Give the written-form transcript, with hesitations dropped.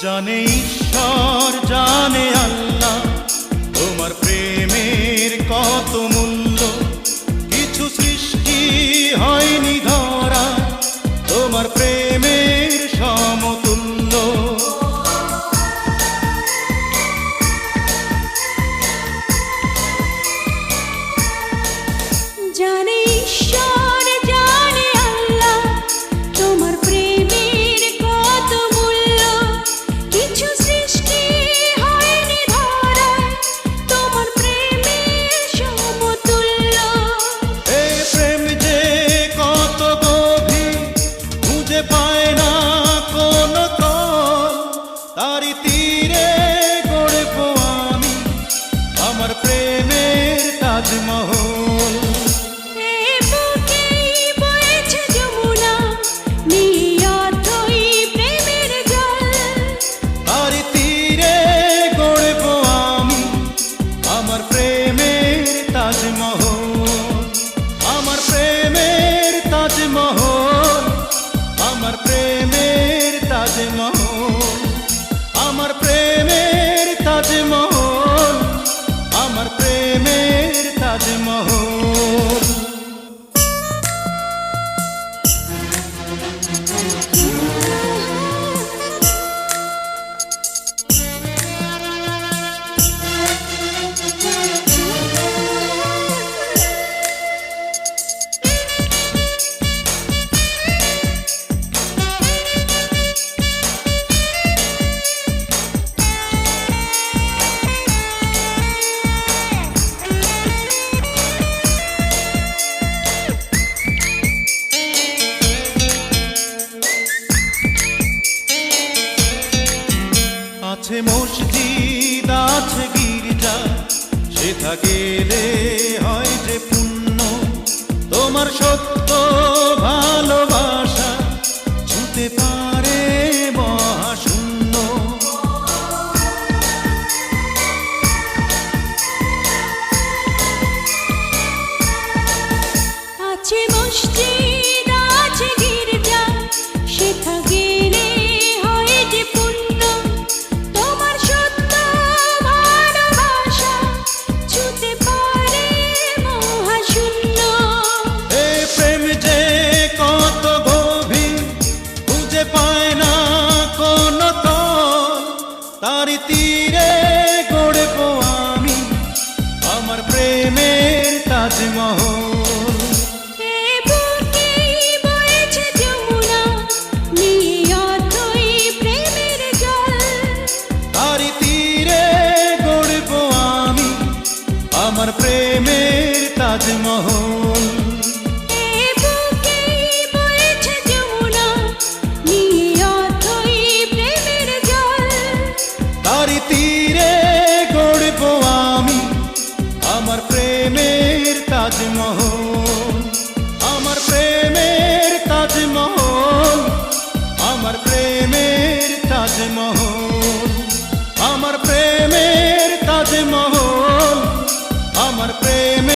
জানে ঈশ্বর জানে আল্লাহ তোমার প্রেমের কত মূল্য। কিছু সৃষ্টি হয়নি ধরা তোমার প্রেমের সমতুল্য। জানে ঈশ্বর জানে আল্লাহ তোমার প্রেমের কত মূল্য। কিছু সৃষ্টি হয়নি ধরা তোমার প্রেমের সমতুল্য। এই প্রেম যে কত গভীর খুঁজে পায় না কোন তল, তারি তীরে গড়ব আমি আমার প্রেমের তাজমহল। আমার প্রেমের তাজমহল, আমার প্রেমের তাজমহল, আমার প্রেমের তাজমহল, আমার প্রেমের তাজমহল। আছে মসজিদ আছে গির্জা, সেথা গেলে হয় যে পুণ্য। তোমার সত্য ভালোবাসা ছুঁতে পারে মহাশূন্য। আছে মসজিদ আছে গির্জা, সেথা গেলে হয় যে পুণ্য। তোমার সত্য ভালোবাসা ছুঁতে পারে মহাশূন্য। এই প্রেম যে কত গভীর খুঁজে পায় না কোন তল, তারি তীরে গড়ব আমি আমার প্রেমের তাজমহল। আমার প্রেমের তাজমহল। তারি তীরে